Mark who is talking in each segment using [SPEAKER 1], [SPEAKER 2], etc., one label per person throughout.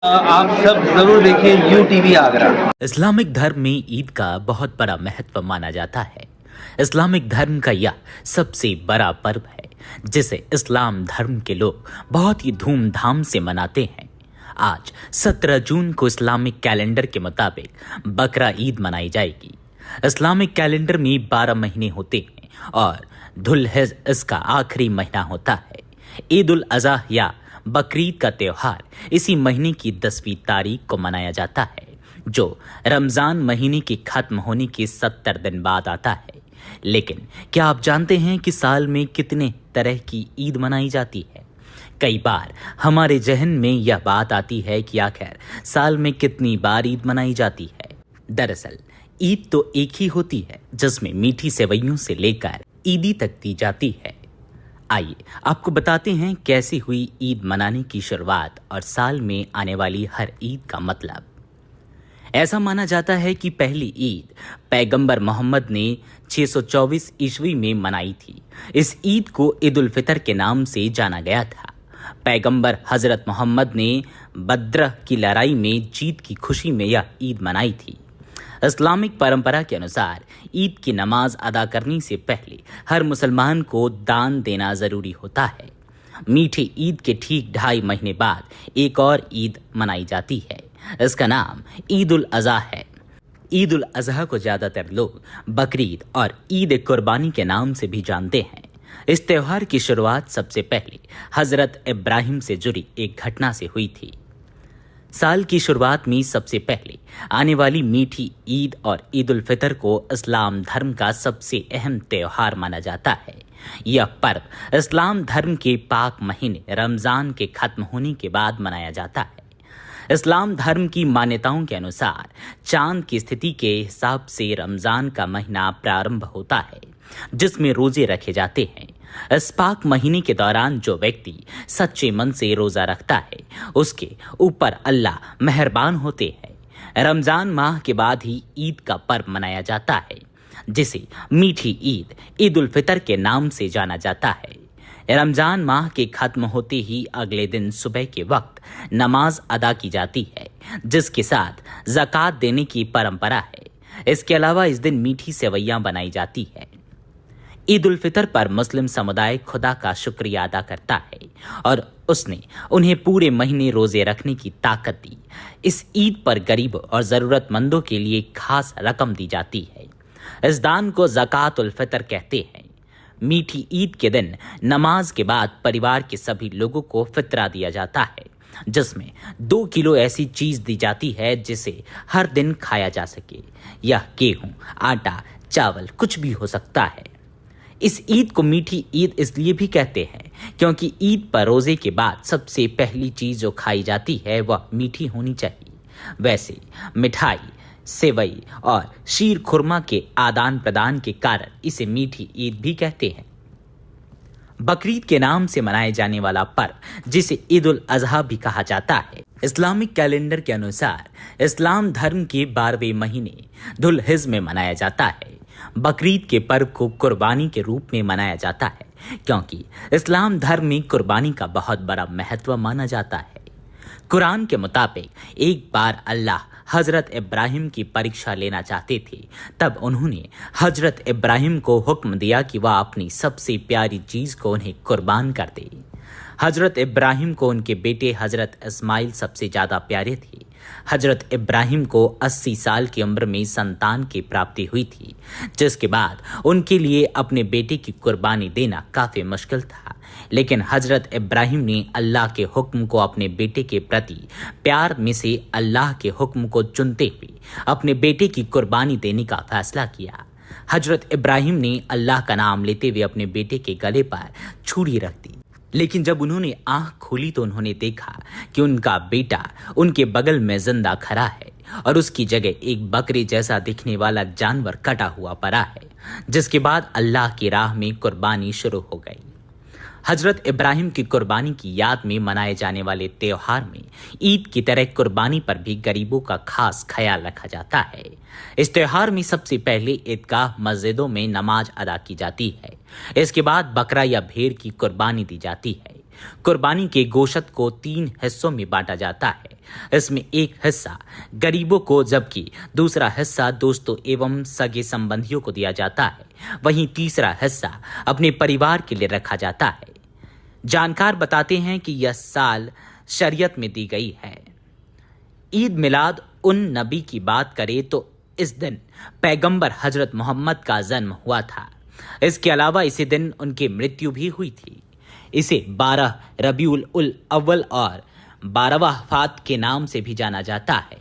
[SPEAKER 1] आप सब जरूर देखिए यू टीवी आगरा।
[SPEAKER 2] इस्लामिक धर्म में ईद का बहुत बड़ा महत्व माना जाता है। इस्लामिक धर्म का यह सबसे बड़ा पर्व है जिसे इस्लाम धर्म के लोग बहुत ही धूमधाम से मनाते हैं। आज 17 जून को इस्लामिक कैलेंडर के मुताबिक बकरा ईद मनाई जाएगी। इस्लामिक कैलेंडर में 12 महीने होते हैं और धुल-हिज इसका आखिरी महीना होता है। ईद उल अज़हा या बकरीद का त्योहार इसी महीने की 10वीं तारीख को मनाया जाता है, जो रमज़ान महीने के खत्म होने के 70 दिन बाद आता है। लेकिन क्या आप जानते हैं कि साल में कितने तरह की ईद मनाई जाती है? कई बार हमारे जहन में यह बात आती है कि आखिर साल में कितनी बार ईद मनाई जाती है। दरअसल ईद तो एक ही होती है जिसमें मीठी सेवइयों से लेकर ईदी तक दी जाती है। आइए आपको बताते हैं कैसी हुई ईद मनाने की शुरुआत और साल में आने वाली हर ईद का मतलब। ऐसा माना जाता है कि पहली ईद पैगंबर मोहम्मद ने 624 ईस्वी में मनाई थी। इस ईद को ईद उल फितर के नाम से जाना गया था। पैगंबर हजरत मोहम्मद ने बद्र की लड़ाई में जीत की खुशी में यह ईद मनाई थी। इस्लामिक परंपरा के अनुसार ईद की नमाज अदा करने से पहले हर मुसलमान को दान देना जरूरी होता है। मीठे ईद के ठीक 2.5 महीने बाद एक और ईद मनाई जाती है। इसका नाम ईद उल अज़हा है। ईद उल अज़हा को ज्यादातर लोग बकरीद और ईद कुर्बानी के नाम से भी जानते हैं। इस त्योहार की शुरुआत सबसे पहले हजरत इब्राहिम से जुड़ी एक घटना से हुई थी। साल की शुरुआत में सबसे पहले आने वाली मीठी ईद और ईद उल फितर को इस्लाम धर्म का सबसे अहम त्योहार माना जाता है। यह पर्व इस्लाम धर्म के पाक महीने रमज़ान के खत्म होने के बाद मनाया जाता है। इस्लाम धर्म की मान्यताओं के अनुसार चांद की स्थिति के हिसाब से रमज़ान का महीना प्रारंभ होता है, जिसमें रोजे रखे जाते हैं। इस पाक महीने के दौरान जो व्यक्ति सच्चे मन से रोजा रखता है उसके ऊपर अल्लाह मेहरबान होते हैं। रमजान माह के बाद ही ईद का पर्व मनाया जाता है, जिसे मीठी ईद ईद उल फितर के नाम से जाना जाता है। रमजान माह के खत्म होते ही अगले दिन सुबह के वक्त नमाज अदा की जाती है, जिसके साथ ज़कात देने की परंपरा है। इसके अलावा इस दिन मीठी सेवइयां बनाई जाती है। ईद उल फितर पर मुस्लिम समुदाय खुदा का शुक्रिया अदा करता है और उसने उन्हें पूरे महीने रोजे रखने की ताकत दी। इस ईद पर गरीबों और ज़रूरतमंदों के लिए खास रकम दी जाती है। इस दान को ज़कात उल फितर कहते हैं। मीठी ईद के दिन नमाज के बाद परिवार के सभी लोगों को फितरा दिया जाता है, जिसमें 2 किलो ऐसी चीज दी जाती है जिसे हर दिन खाया जा सके। यह गेहूं, आटा, चावल कुछ भी हो सकता है। इस ईद को मीठी ईद इसलिए भी कहते हैं क्योंकि ईद पर रोजे के बाद सबसे पहली चीज जो खाई जाती है वह मीठी होनी चाहिए। वैसे मिठाई, सेवई और शीर खुरमा के आदान प्रदान के कारण इसे मीठी ईद भी कहते हैं। बकरीद के नाम से मनाए जाने वाला पर्व, जिसे ईद उल अज़हा भी कहा जाता है, इस्लामिक कैलेंडर के अनुसार इस्लाम धर्म के 12वें महीने धुल-हिज में मनाया जाता है। बकरीद के पर्व को कुर्बानी के रूप में मनाया जाता है क्योंकि इस्लाम धर्म में कुर्बानी का बहुत बड़ा महत्व माना जाता है। कुरान के मुताबिक एक बार अल्लाह हजरत इब्राहिम की परीक्षा लेना चाहते थे, तब उन्होंने हजरत इब्राहिम को हुक्म दिया कि वह अपनी सबसे प्यारी चीज को उन्हें कुर्बान कर दे। हजरत इब्राहिम को उनके बेटे हजरत इस्माइल सबसे ज्यादा प्यारे थे। हजरत इब्राहिम को 80 साल की उम्र में संतान की प्राप्ति हुई थी, जिसके बाद उनके लिए अपने बेटे की कुर्बानी देना काफी मुश्किल था। लेकिन हजरत इब्राहिम ने अल्लाह के हुक्म को अपने बेटे के प्रति प्यार में से अल्लाह के हुक्म को चुनते हुए अपने बेटे की कुर्बानी देने का फैसला किया। हजरत इब्राहिम ने अल्लाह का नाम लेते हुए अपने बेटे के गले पर छुरी रख दी। लेकिन जब उन्होंने आंख खोली तो उन्होंने देखा कि उनका बेटा उनके बगल में जिंदा खड़ा है और उसकी जगह एक बकरे जैसा दिखने वाला जानवर कटा हुआ पड़ा है, जिसके बाद अल्लाह की राह में कुर्बानी शुरू हो गई। हजरत इब्राहिम की कुर्बानी की याद में मनाए जाने वाले त्योहार में ईद की तरह कुर्बानी पर भी गरीबों का खास ख्याल रखा जाता है। इस त्योहार में सबसे पहले ईदगाह मस्जिदों में नमाज अदा की जाती है। इसके बाद बकरा या भेड़ की कुर्बानी दी जाती है। कुर्बानी के गोश्त को 3 हिस्सों में बांटा जाता है। इसमें एक हिस्सा गरीबों को जबकि दूसरा हिस्सा दोस्तों एवं सगे संबंधियों को दिया जाता है। वहीं तीसरा हिस्सा अपने परिवार के लिए रखा जाता है। जानकार बताते हैं कि यह साल शरीयत में दी गई है। ईद मिलाद उन नबी की बात करें तो इस दिन पैगंबर हजरत मोहम्मद का जन्म हुआ था। इसके अलावा इसी दिन उनकी मृत्यु भी हुई थी। इसे 12 रबीउल उल अव्वल और 12वां फात के नाम से भी जाना जाता है।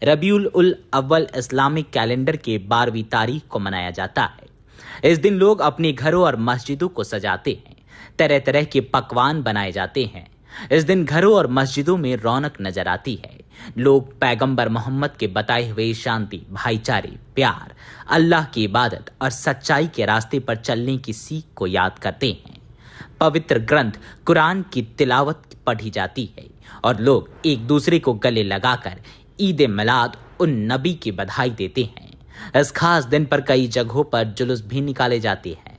[SPEAKER 2] रबीउल उल अव्वल इस्लामिक कैलेंडर के 12वीं तारीख को मनाया जाता है। इस दिन लोग अपने घरों और मस्जिदों को सजाते हैं। तरह तरह के पकवान बनाए जाते हैं। इस दिन घरों और मस्जिदों में रौनक नजर आती है। लोग पैगंबर मोहम्मद के बताए हुए शांति, भाईचारे, प्यार, अल्लाह की इबादत और सच्चाई के रास्ते पर चलने की सीख को याद करते हैं। पवित्र ग्रंथ कुरान की तिलावत पढ़ी जाती है और लोग एक दूसरे को गले लगाकर ईद मिलाद उन नबी की बधाई देते हैं। इस खास दिन पर कई जगहों पर जुलूस भी निकाले जाते हैं।